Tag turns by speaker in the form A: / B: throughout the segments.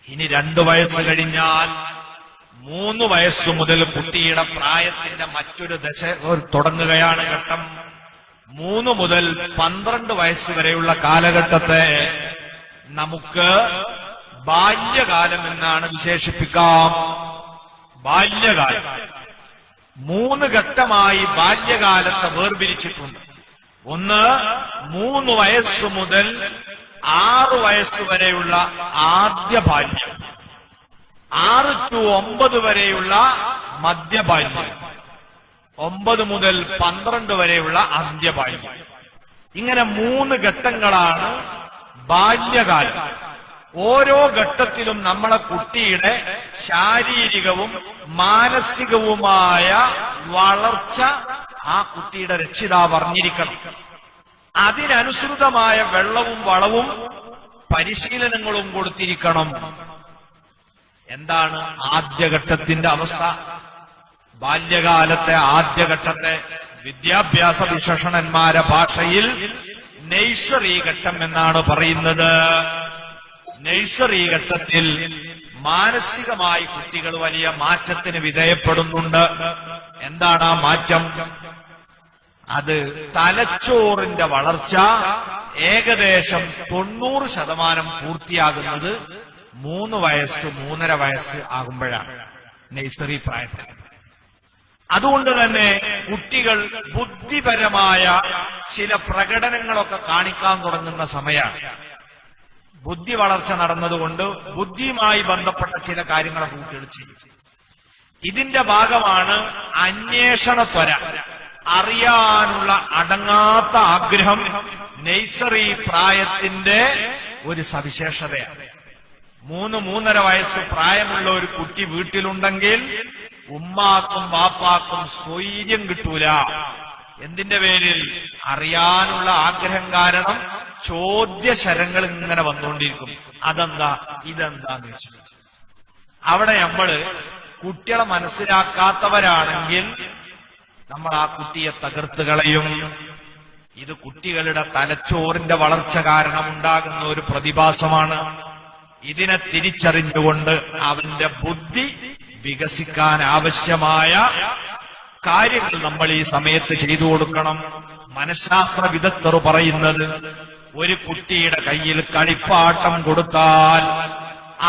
A: ഇനി 2 വയസ്സ് കഴിഞ്ഞാൽ 3 വയസ്സു മുതൽ കുട്ടിയുടെ പ്രായത്തിന്റെ മറ്റൊരു ദശ തുടങ്ങുകയാണ് ഘട്ടം. 3 മുതൽ 12 വയസ്സ് വരെയുള്ള കാലഘട്ടത്തെ നമുക്ക് ബാല്യകാലം എന്നാണ് വിശേഷിപ്പിക്കാം. ബാല്യകാലം 3 ഘട്ടമായി ബാല്യകാലത്തെ വേർതിരിച്ചിട്ടുണ്ട്. ഒന്ന് 3 വയസ്സ് മുതൽ 6 വയസ്സ് വരെയുള്ള ആദ്യ ബാല്യം, 6 to 9 വരെയുള്ള മധ്യബാല്യം, 9 മുതൽ 12 വരെയുള്ള അന്ത്യബാല്യം. ഇങ്ങനെ 3 ഘട്ടങ്ങളാണ് ബാല്യകാലം. ഓരോ ഘട്ടത്തിലും നമ്മളെ കുട്ടിയുടെ ശാരീരികവും മാനസികവുമായ വളർച്ച ആ കുട്ടിയുടെ രക്ഷിതാവ് അറിഞ്ഞിരിക്കണം. അതിനനുസൃതമായ വെള്ളവും വളവും പരിശീലനങ്ങളും കൊടുത്തിരിക്കണം. എന്താണ് ആദ്യഘട്ടത്തിന്റെ അവസ്ഥ? ബാല്യകാലത്തെ ആദ്യഘട്ടത്തെ വിദ്യാഭ്യാസ വിശേഷണന്മാരെ ഭാഷയിൽ നഴ്സറി ഘട്ടം എന്നാണ് പറയുന്നത്. നഴ്സറി ഘട്ടത്തിൽ മാനസികമായി കുട്ടികൾ വലിയ മാറ്റത്തിന് വിധേയപ്പെടുന്നുണ്ട്. എന്താണ് ആ മാറ്റം? അത് തലച്ചോറിന്റെ വളർച്ച ഏകദേശം 90% പൂർത്തിയാകുന്നത് 3 വയസ്സ് 3.5 വയസ്സ് ആകുമ്പോഴാണ്, നഴ്സറി പ്രായത്തിൽ. അതുകൊണ്ട് തന്നെ കുട്ടികൾ ബുദ്ധിപരമായ ചില പ്രകടനങ്ങളൊക്കെ കാണിക്കാൻ തുടങ്ങുന്ന സമയമാണ്. ബുദ്ധി വളർച്ച നടന്നതുകൊണ്ട് ബുദ്ധിയുമായി ബന്ധപ്പെട്ട ചില കാര്യങ്ങളൊക്കെ കുട്ടികൾ ചെയ്യും. ഇതിന്റെ ഭാഗമാണ് അന്വേഷണ ത്വര, അറിയാനുള്ള അടങ്ങാത്ത ആഗ്രഹം. നഴ്സറി പ്രായത്തിന്റെ ഒരു സവിശേഷതയാണ്. 3-3.5 വയസ്സ് പ്രായമുള്ള ഒരു കുട്ടി വീട്ടിലുണ്ടെങ്കിൽ ഉമ്മാക്കും വാപ്പാക്കും സ്വൈര്യം കിട്ടൂല. എന്തിന്റെ പേരിൽ? അറിയാനുള്ള ആഗ്രഹം കാരണം ചോദ്യശരങ്ങൾ ഇങ്ങനെ വന്നുകൊണ്ടിരിക്കും. അതെന്താ, ഇതെന്താന്ന് വെച്ചു. അവിടെ നമ്മള് കുട്ടികളെ മനസ്സിലാക്കാത്തവരാണെങ്കിൽ നമ്മൾ ആ കുട്ടിയെ തകർത്ത് കളയും. ഇത് കുട്ടികളുടെ തലച്ചോറിന്റെ വളർച്ച കാരണം ഉണ്ടാകുന്ന ഒരു പ്രതിഭാസമാണ്. ഇതിനെ തിരിച്ചറിഞ്ഞുകൊണ്ട് അവന്റെ ബുദ്ധി വികസിക്കാൻ ആവശ്യമായ കാര്യങ്ങൾ നമ്മൾ ഈ സമയത്ത് ചെയ്തു കൊടുക്കണം. മനഃശാസ്ത്ര വിദഗ്ധർ പറയുന്നത്, ഒരു കുട്ടിയുടെ കയ്യിൽ കളിപ്പാട്ടം കൊടുത്താൽ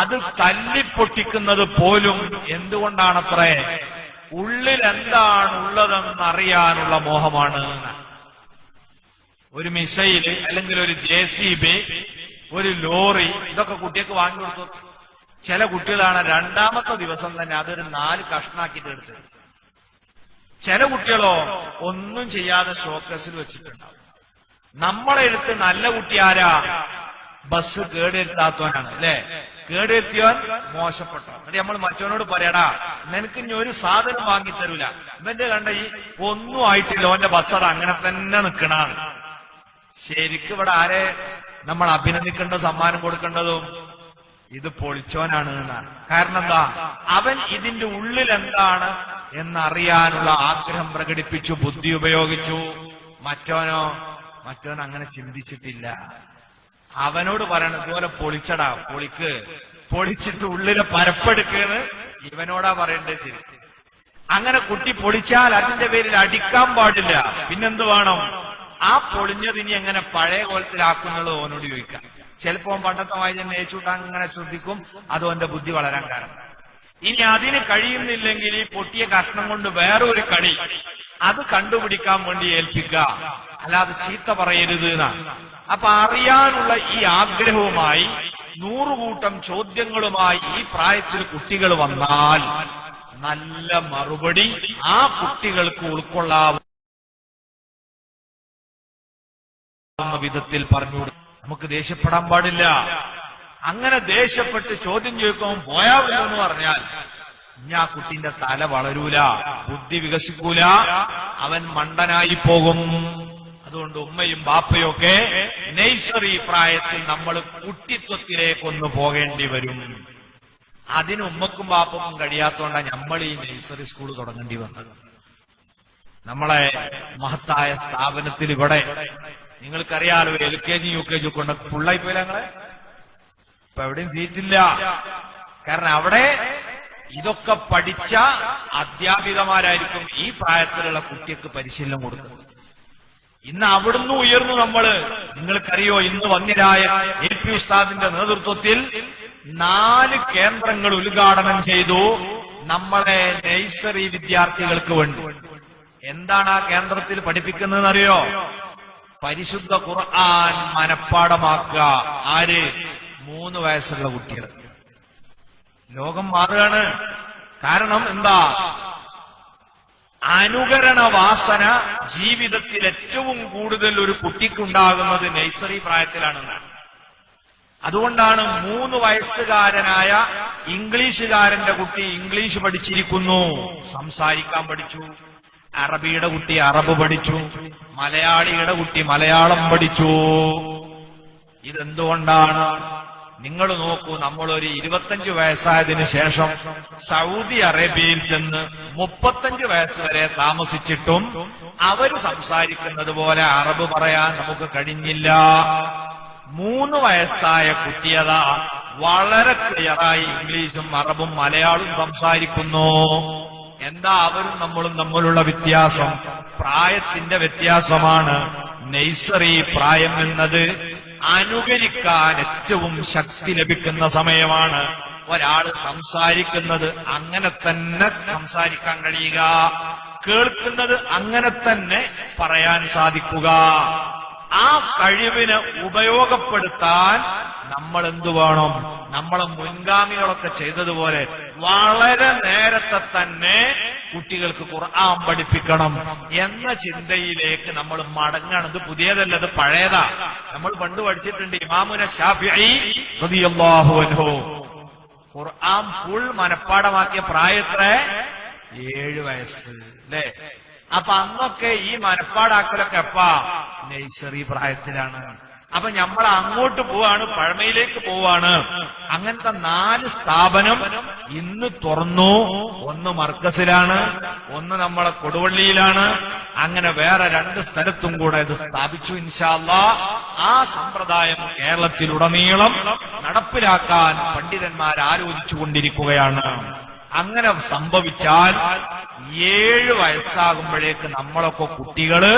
A: അത് തല്ലിപ്പൊട്ടിക്കുന്നത് പോലും എന്തുകൊണ്ടാണത്രേ? ഉള്ളിൽ എന്താണ് ഉള്ളതെന്ന് അറിയാനുള്ള മോഹമാണ്. ഒരു മിസൈൽ അല്ലെങ്കിൽ ഒരു JCB, ഒരു ലോറി, ഇതൊക്കെ കുട്ടികൾക്ക് വാങ്ങി കൊടുത്തു. ചില കുട്ടികളാണ് 2ാമത്തെ ദിവസം തന്നെ അതൊരു 4 കഷ്ണാക്കിയിട്ട് എടുത്തത്. ചില കുട്ടികളോ ഒന്നും ചെയ്യാതെ ഷോക്കേസിൽ വെച്ചിട്ടുണ്ടാവും. നമ്മളെ എടുത്ത് നല്ല കുട്ടി ആരാ? ബസ് കേടുവരുത്താത്തവനാണ്, അല്ലെ? കേടുവരുത്തിയവൻ മോശപ്പെട്ടോ. എന്നിട്ട് നമ്മൾ മറ്റവനോട് പറയടാ, നിനക്ക് ഇനി ഒരു സാധനം വാങ്ങിത്തരൂല. ഇവന്റെ കണ്ട ഈ ഒന്നും ആയിട്ടില്ല, ഓന്റെ ബസ് അത് അങ്ങനെ തന്നെ നിൽക്കണാണ്. ശരിക്കും ഇവിടെ ആരെ നമ്മൾ അഭിനന്ദിക്കേണ്ട, സമ്മാനം കൊടുക്കേണ്ടതും ഇത് പൊളിച്ചോനാണ് എന്നാണ്. കാരണം എന്താ? അവൻ ഇതിന്റെ ഉള്ളിൽ എന്താണ് എന്നറിയാനുള്ള ആഗ്രഹം പ്രകടിപ്പിച്ചു, ബുദ്ധി ഉപയോഗിച്ചു. മറ്റവൻ അങ്ങനെ ചിന്തിച്ചിട്ടില്ല. അവനോട് പറയണം, ഇതുപോലെ പൊളിച്ചടാ, പൊളിച്ചിട്ട് ഉള്ളിലെ പരപ്പെടുക്കെന്ന് ഇവനോടാ പറയണ്ടേ. ശരി, അങ്ങനെ കുട്ടി പൊളിച്ചാൽ അതിന്റെ പേരിൽ അടിക്കാൻ പാടില്ല. പിന്നെന്ത് വേണം? ആ പൊളിഞ്ഞത് ഇനി എങ്ങനെ പഴയ കോലത്തിലാക്കുന്നത് ഓനോട് ചോദിക്കാം. ചിലപ്പോ പണ്ടത്തെ വായി തന്നെ ഏച്ചൂട്ടാൻ അങ്ങനെ ശ്രദ്ധിക്കും. അത് ഓന്റെ ബുദ്ധി വളരാൻ കാരണം. ഇനി അതിന് കഴിയുന്നില്ലെങ്കിൽ ഈ പൊട്ടിയ കഷ്ണം കൊണ്ട് വേറൊരു കളി അത് കണ്ടുപിടിക്കാൻ വേണ്ടി ഏൽപ്പിക്കുക, അല്ലാതെ ചീത്ത പറയരുത് എന്നാണ്. അപ്പൊ അറിയാനുള്ള ഈ ആഗ്രഹവുമായി 100 കൂട്ടം ചോദ്യങ്ങളുമായി ഈ പ്രായത്തിൽ കുട്ടികൾ വന്നാൽ നല്ല മറുപടി ആ കുട്ടികൾക്ക് ഉൾക്കൊള്ളാവുന്ന വിധത്തിൽ പറഞ്ഞു. നമുക്ക് ദേഷ്യപ്പെടാൻ പാടില്ല. അങ്ങനെ ദേഷ്യപ്പെട്ട് ചോദ്യം ചോദിക്കുമ്പോൾ പോയാ എന്ന് പറഞ്ഞാൽ ഇനി ആ കുട്ടിന്റെ തല വളരൂല, ബുദ്ധി വികസിക്കൂല, അവൻ മണ്ടനായി പോകും. അതുകൊണ്ട് ഉമ്മയും ബാപ്പയും ഒക്കെ നഴ്സറി പ്രായത്തിൽ നമ്മൾ കുട്ടിത്വത്തിലേക്കൊന്ന് പോകേണ്ടി വരും. അതിന് ഉമ്മക്കും ബാപ്പക്കും കഴിയാത്തോണ്ടാണ് നമ്മൾ ഈ നഴ്സറി സ്കൂൾ തുടങ്ങേണ്ടി വന്നത്. നമ്മളെ മഹത്തായ സ്ഥാപനത്തിൽ ഇവിടെ നിങ്ങൾക്കറിയാലോ, LKG UKG കൊണ്ട് ഫുള്ളായി പോയില്ല. ഞങ്ങളെ ഇപ്പൊ എവിടെയും സീറ്റില്ല. കാരണം അവിടെ ഇതൊക്കെ പഠിച്ച അധ്യാപികമാരായിരിക്കും ഈ പ്രായത്തിലുള്ള കുട്ടിക്ക് പരിശീലനം കൊടുക്കുന്നത്. ഇന്ന് അവിടുന്ന് ഉയർന്നു നിങ്ങൾക്കറിയോ, ഇന്ന് വന്നിരായ AP ഉസ്താദിന്റെ നേതൃത്വത്തിൽ 4 കേന്ദ്രങ്ങൾ ഉദ്ഘാടനം ചെയ്തു നമ്മളെ നഴ്സറി വിദ്യാർത്ഥികൾക്ക് വേണ്ടി. എന്താണ് ആ കേന്ദ്രത്തിൽ പഠിപ്പിക്കുന്നതെന്നറിയോ? പരിശുദ്ധ ഖുർആൻ മനഃപ്പാടമാക്കുക. ആര്? 3 വയസ്സുള്ള കുട്ടികൾ. ലോകം മാറുകയാണ്. കാരണം എന്താ? അനുകരണ വാസന ജീവിതത്തിൽ ഏറ്റവും കൂടുതൽ ഒരു കുട്ടിക്കുണ്ടാകുന്നത് നഴ്സറി പ്രായത്തിലാണെന്നാണ്. അതുകൊണ്ടാണ് 3 വയസ്സുകാരനായ ഇംഗ്ലീഷുകാരന്റെ കുട്ടി ഇംഗ്ലീഷ് പഠിച്ചിരിക്കുന്നു, സംസാരിക്കാൻ പഠിച്ചു. അറബിയുടെ കുട്ടി അറബ് പഠിച്ചു. മലയാളിയുടെ കുട്ടി മലയാളം പഠിച്ചു. ഇതെന്തുകൊണ്ടാണ്? നിങ്ങൾ നോക്കൂ, നമ്മളൊരു 25 വയസ്സായതിനു ശേഷം സൗദി അറേബ്യയിൽ ചെന്ന് 35 വയസ്സ് വരെ താമസിച്ചിട്ടും അവര് സംസാരിക്കുന്നത് പോലെ അറബ് പറയാൻ നമുക്ക് കഴിഞ്ഞില്ല. 3 വയസ്സായ കുട്ടിയതാ വളരെ ക്ലിയറായി ഇംഗ്ലീഷും അറബും മലയാളവും സംസാരിക്കുന്നു. എന്താ അവരും നമ്മളും തമ്മിലുള്ള വ്യത്യാസം? പ്രായത്തിന്റെ വ്യത്യാസമാണ്. നഴ്സറി പ്രായം എന്നത് അനുകരിക്കാൻ ഏറ്റവും ശക്തി ലഭിക്കുന്ന സമയമാണ്. ഒരാൾ സംസാരിക്കുന്നത് അങ്ങനെ തന്നെ സംസാരിക്കാൻ കഴിയുക, കേൾക്കുന്നത് അങ്ങനെ തന്നെ പറയാൻ സാധിക്കുക. ആ കഴിവിനെ ഉപയോഗപ്പെടുത്താൻ നമ്മൾ എന്തു വേണം? നമ്മളെ മുൻഗാമികളൊക്കെ ചെയ്തതുപോലെ വളരെ നേരത്തെ തന്നെ കുട്ടികൾക്ക് ഖുർആൻ പഠിപ്പിക്കണം എന്ന ചിന്തയിലേക്ക് നമ്മൾ മടങ്ങണം. ഇത് പുതിയതല്ല, ഇത് പഴയതാ. നമ്മൾ പണ്ട് പഠിച്ചിട്ടുണ്ട്. ഇമാമുന ശാഫിഈ റളിയല്ലാഹു അൻഹു ഖുർആൻ ഫുൾ മനഃപ്പാടമാക്കിയ പ്രായത്രേ 7 വയസ്സ് അല്ലേ? അപ്പൊ അന്നൊക്കെ ഈ മനഃപ്പാടാക്കലൊക്കെ എപ്പാ? നഴ്സറി പ്രായത്തിലാണ്. അപ്പൊ നമ്മൾ അങ്ങോട്ട് പോവാണ്, പഴമയിലേക്ക് പോവാണ്. അങ്ങനത്തെ 4 സ്ഥാപനം ഇന്ന് തുറന്നു. ഒന്ന് മർക്കസിലാണ്, ഒന്ന് നമ്മളെ കൊടുവള്ളിയിലാണ്. അങ്ങനെ വേറെ 2 സ്ഥലത്തും കൂടെ ഇത് സ്ഥാപിച്ചു. ഇൻഷാ അല്ലാഹ് ആ സമ്പ്രദായം കേരളത്തിലുടനീളം നടപ്പിലാക്കാൻ പണ്ഡിതന്മാർ ആലോചിച്ചുകൊണ്ടിരിക്കുകയാണ്. അങ്ങനെ സംഭവിച്ചാൽ 7 വയസ്സാകുമ്പോഴേക്ക് നമ്മളൊക്കെ കുട്ടികള്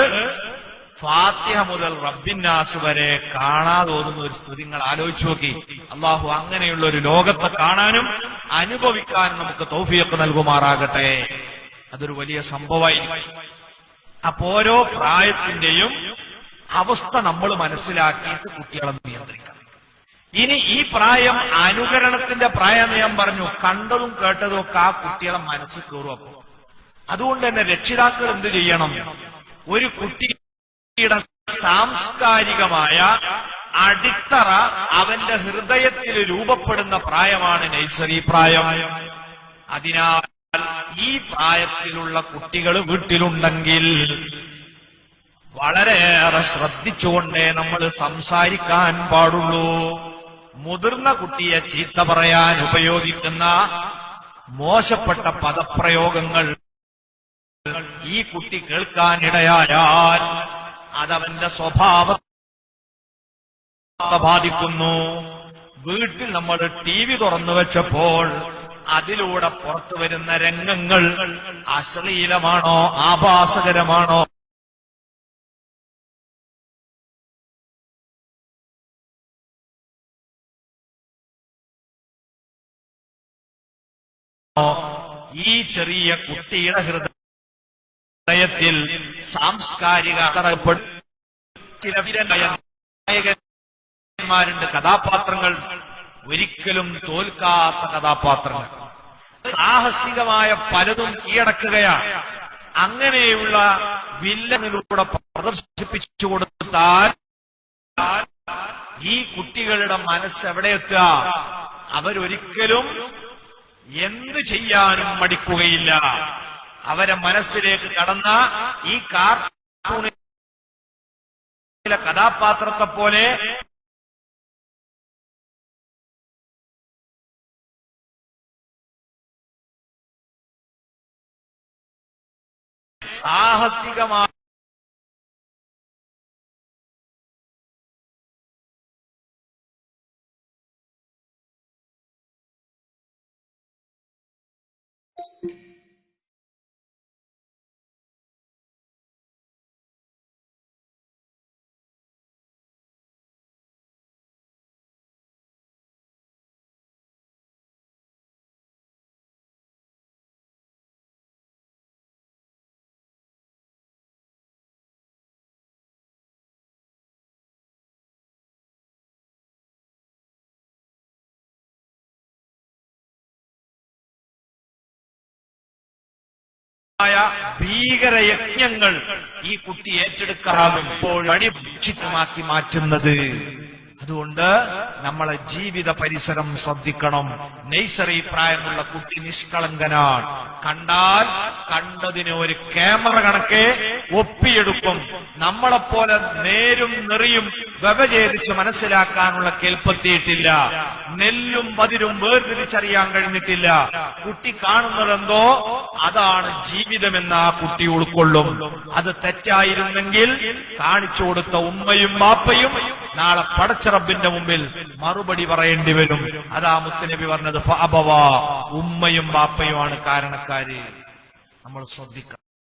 A: ഫാത്തിഹ മുതൽ റബ്ബിന്നാസ് വരെ കാണാതെ ഓതുന്ന ഒരു സ്ഥിതി നിങ്ങൾ ആലോചിച്ചു നോക്കി. അള്ളാഹു അങ്ങനെയുള്ള ഒരു ലോകത്തെ കാണാനും അനുഭവിക്കാനും നമുക്ക് തൗഫീഖ് നൽകുമാറാകട്ടെ. അതൊരു വലിയ സംഭവമായിരിക്കും. അപ്പോ ഓരോ പ്രായത്തിന്റെയും അവസ്ഥ നമ്മൾ മനസ്സിലാക്കിയിട്ട് കുട്ടികളെ നിയന്ത്രിക്കണം. ഇനി ഈ പ്രായം അനുകരണത്തിന്റെ പ്രായം ഞാൻ പറഞ്ഞു. കണ്ടതും കേട്ടതും ഒക്കെ ആ കുട്ടികളെ മനസ്സിൽ കയറും. അപ്പോ അതുകൊണ്ട് തന്നെ രക്ഷിതാക്കൾ എന്ത് ചെയ്യണം? ഒരു കുട്ടിയുടെ സാംസ്കാരികമായ അടിത്തറ അവന്റെ ഹൃദയത്തിൽ രൂപപ്പെടുന്ന പ്രായമാണ് നഴ്സറി പ്രായം. അതിനാൽ ഈ പ്രായത്തിലുള്ള കുട്ടികൾ വീട്ടിലുണ്ടെങ്കിൽ വളരെയേറെ ശ്രദ്ധിച്ചുകൊണ്ടേ നമ്മൾ സംസാരിക്കാൻ പാടുള്ളൂ. മുതിർന്ന കുട്ടിയെ ചീത്ത പറയാൻ ഉപയോഗിക്കുന്ന മോശപ്പെട്ട പദപ്രയോഗങ്ങൾ ഈ കുട്ടി കേൾക്കാനിടയായാൽ അതവന്റെ സ്വഭാവത്തെ ബാധിക്കുന്നു. വീട്ടിൽ നമ്മൾ TV തുറന്നു വെച്ചപ്പോൾ അതിലൂടെ പുറത്തു വരുന്ന രംഗങ്ങൾ അശ്ലീലമാണോ ആഭാസകരമാണോ ഈ ചെറിയ കുട്ടിയുടെ ഹൃദയത്തിൽ സാംസ്കാരിക ചില നായകന്മാരുണ്ട്, കഥാപാത്രങ്ങൾ ഒരിക്കലും തോൽക്കാത്ത കഥാപാത്രങ്ങൾ, സാഹസികമായ പലതും കീഴടക്കുകയാണ്. അങ്ങനെയുള്ള വില്ലനിലൂടെ പ്രദർശിപ്പിച്ചു കൊടുത്താൽ ഈ കുട്ടികളുടെ മനസ്സ് എവിടെയെത്തുക? അവരൊരിക്കലും എന്ത് ചെയ്യാനും മടിക്കുകയില്ല. അവരെ മനസ്സിലേക്ക് കടന്ന ഈ കാർട്ടൂണിലെ കഥാപാത്രത്തെ പോലെ സാഹസികമായ ഭീകരയജ്ഞങ്ങൾ ഈ കുട്ടി ഏറ്റെടുക്കാറും ഇപ്പോൾ വഴിഭക്ഷിതമാക്കി മാറ്റുന്നത്. അതുകൊണ്ട് നമ്മളെ ജീവിത പരിസരം ശ്രദ്ധിക്കണം. നഴ്സറി പ്രായമുള്ള കുട്ടി നിഷ്കളങ്കനാണ്. കണ്ടാൽ കണ്ടതിന് ഒരു ക്യാമറ കണക്കെ ഒപ്പിയെടുക്കും. നമ്മളെപ്പോലെ നേരും നെറിയും വ്യവചേദിച്ച് മനസ്സിലാക്കാനുള്ള കേൾപ്പെത്തിയിട്ടില്ല. നെല്ലും പതിരും വേർതിരിച്ചറിയാൻ കഴിഞ്ഞിട്ടില്ല. കുട്ടി കാണുന്നതെന്തോ അതാണ് ജീവിതമെന്ന് ആ കുട്ടി ഉൾക്കൊള്ളും. അത് തെറ്റായിരുന്നെങ്കിൽ കാണിച്ചു കൊടുത്ത ഉമ്മയും ബാപ്പയും നാളെ പടച്ചറബിന്റെ മുമ്പിൽ മറുപടി പറയേണ്ടി വരും. അതാ മുത്തുനബി പറഞ്ഞത് ഫഅബവാ, ഉമ്മയും ബാപ്പയുമാണ് കാരണക്കാര്. നമ്മൾ ശ്രദ്ധിക്കണം.